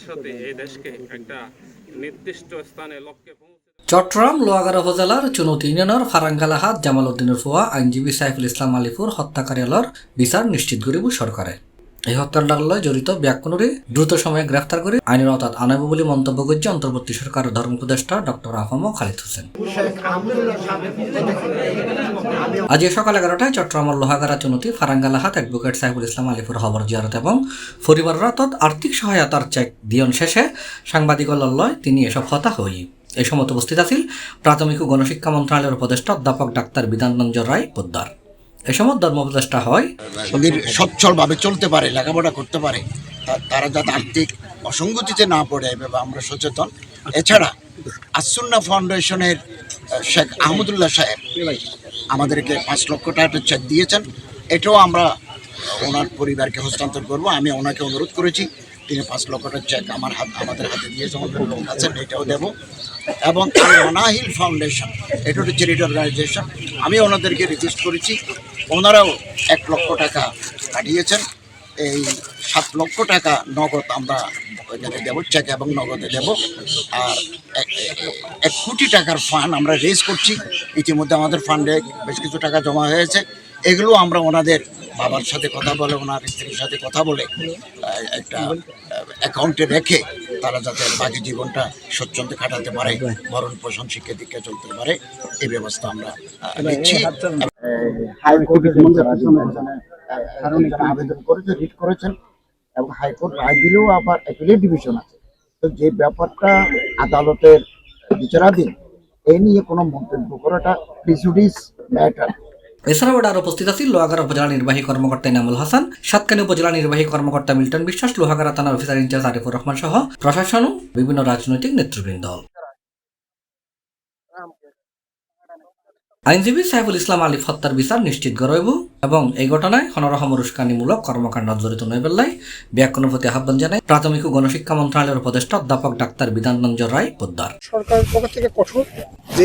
সাথে এই দেশকে একটা নির্দিষ্ট স্থানে লক্ষ্যে চট্টগ্রাম লোহাগাড়া উপজেলার চুনৌতি ইউনিয়নের ফারাঙ্গালাহাট জামাল উদ্দিনের ফুয়া আইনজীবী সাইফুল ইসলাম আলিপুর হত্যাকারীর বিচার নিশ্চিত করিব সরকারে। এই হত্যাকাণ্ডে জড়িত ব্যক্তিগুলোকে দ্রুত সময়ে গ্রেফতার করে আইনের আওতাত আনাব বলে মন্তব্য করেছে অন্তর্বর্তী সরকারের ধর্ম উপদেষ্টা ডক্টর আফম খালিদ হোসেন। আজ সকাল 11টায় চট্টগ্রামের লোহাগাড়া চুনৌতি ফারাঙ্গালাহাট অ্যাডভোকেট সাইফুল ইসলাম আলিপুর হবর জিয়ারত এবং পরিবারের আর্থিক সহায়তার চেক দিয়ন শেষে সাংবাদিকের লয় তিনি এসব হতা হই। এই সময় উপস্থিত আছেন প্রাথমিক ও গণশিক্ষা মন্ত্রণালয়ের উপদেষ্টা অধ্যাপক ডাক্তার বিধানরঞ্জন রায় পোদ্দার। এই সময় ধর্ম উপদেষ্টা হয় সচ্ছলভাবে চলতে পারে, লেখাপড়া করতে পারে, তারা যাতে আর্থিক অসঙ্গতিতে না পড়ে এভাবে আমরা সচেতন। এছাড়া আসুন্না ফাউন্ডেশনের শেখ আহমদুল্লাহ সাহেব আমাদেরকে 5 লক্ষ টাকা চেক দিয়েছেন, এটাও আমরা ওনার পরিবারকে হস্তান্তর করব। আমি ওনাকে অনুরোধ করেছি তিনি 5 লক্ষ টাকার চেক আমাদের হাতে দিয়েছেন, লোক আছেন, এটাও দেবো। এবং মানাহিল ফাউন্ডেশন, এটা হচ্ছে চ্যারিটি অর্গানাইজেশন, আমি ওনাদেরকে রিকোয়েস্ট করেছি, ওনারাও 1 লক্ষ টাকা পাঠিয়েছেন। এই 7 লক্ষ টাকা নগদ আমরা দেবো, চেক এবং নগদে দেব। আর 1 কোটি টাকার ফান্ড আমরা রেজ করছি, ইতিমধ্যে আমাদের ফান্ডে বেশ কিছু টাকা জমা হয়েছে। এগুলো আমরা ওনাদের বাবার সাথে কথা বলে, ওনার স্ত্রীর সাথে কথা বলে একটা অ্যাকাউন্টে রেখে তারা যাতে বাকি জীবনটা স্বচ্ছন্দে কাটাতে পারে, ভরণ পোষণ শিক্ষা দীক্ষা চলতে পারে, এই ব্যবস্থা আমরা নিচ্ছি। আবেদন করেছে, রিট করেছেন এবং হাইকোর্ট রায় দিলেও আবার অ্যাপিলেট ডিভিশন আছে। তো যে ব্যাপারটা আদালতের বিচারাধীন, এই নিয়ে কোনো মন্তব্য করাটা প্রিজুডিস ম্যাটার। এছাড়াও আরো উপস্থিত আছেন লোহাগাড়া উপজেলা নির্বাহী কর্মকর্তা ইনামুল হাসান, সাতকানি উপজেলা নির্বাহী কর্মকর্তা মিল্টন বিশ্বাস, লোহাগাড়া থানার অফিসার ইনচার্জ আরিফুর রহমান সহ প্রশাসন ও বিভিন্ন রাজনৈতিক নেতৃবৃন্দ। আইনজীবী সাইফুল ইসলাম আলিফ হত্যার বিচার নিশ্চিত করব এবং এই ঘটনায় হনরহম উস্কানিমূলক কর্মকাণ্ড জড়িত নয় বেলায় ব্যাকুণের প্রতি আহ্বান জানায় প্রাথমিক ও গণশিক্ষা মন্ত্রণালয়ের উপদেষ্টা অধ্যাপক ডাক্তার বিধানরঞ্জন রায় পোদ্দার। সরকারের পক্ষ থেকে কঠোর যে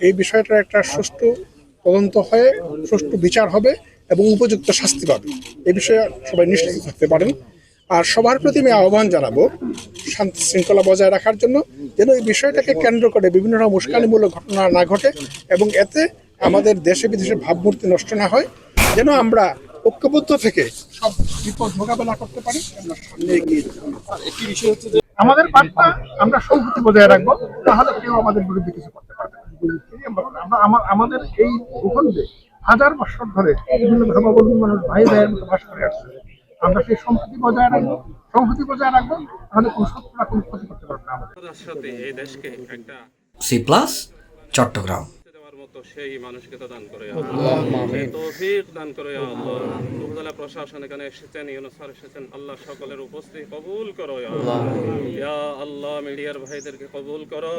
এই বিষয়টার একটা সুষ্ঠু তদন্ত হয়ে সুষ্ঠু বিচার হবে এবং উপযুক্ত শাস্তি পাবে, এই বিষয়ে সবাই নিশ্চিত থাকতে পারেন। আর সবার প্রতি আমি আহ্বান জানাবো শান্তি শৃঙ্খলা বজায় রাখার জন্য, যেন এই বিষয়টাকে কেন্দ্র করে বিভিন্ন রকম উস্কানিমূলক ঘটনা না ঘটে এবং এতে আমাদের দেশে বিদেশে ভাবমূর্তি নষ্ট না হয়, যেন আমরা ঐক্যবদ্ধ থেকে সব বিপদ মোকাবেলা করতে পারি। আমরা সামনে এগিয়ে একটি বিষয় হচ্ছে যে আমাদের বার্তা আমরা সংহতি বজায় রাখবো, তাহলে কেউ আমাদের বিরুদ্ধে কিছু করতে পারবে না। আমাদের এই ভূখণ্ডে 1000 বছর ধরে বিভিন্ন ধর্মাবলম্বী মানুষ ভাই ভাইয়ের মতো বাস করে আসছে। আমরা সেই সংহতি বজায় রাখবো, তাহলে কোনো শত্রুরা কোনো ক্ষতি করতে পারবে না আমাদের সাথে এই দেশকে একটা C+ চট্টগ্রাম। সেই মানুষকে তো দান করে আল্লাহ, তৌফিক দান করে আল্লাহ। উপজেলা প্রশাসন এখানে এসেছেন, ইউনুস স্যার এসেছেন, আল্লাহ সকলের উপস্থিতি কবুল করো আল্লাহ। ইয়া আল্লাহ, মিডিয়ার ভাইদেরকে কবুল করো।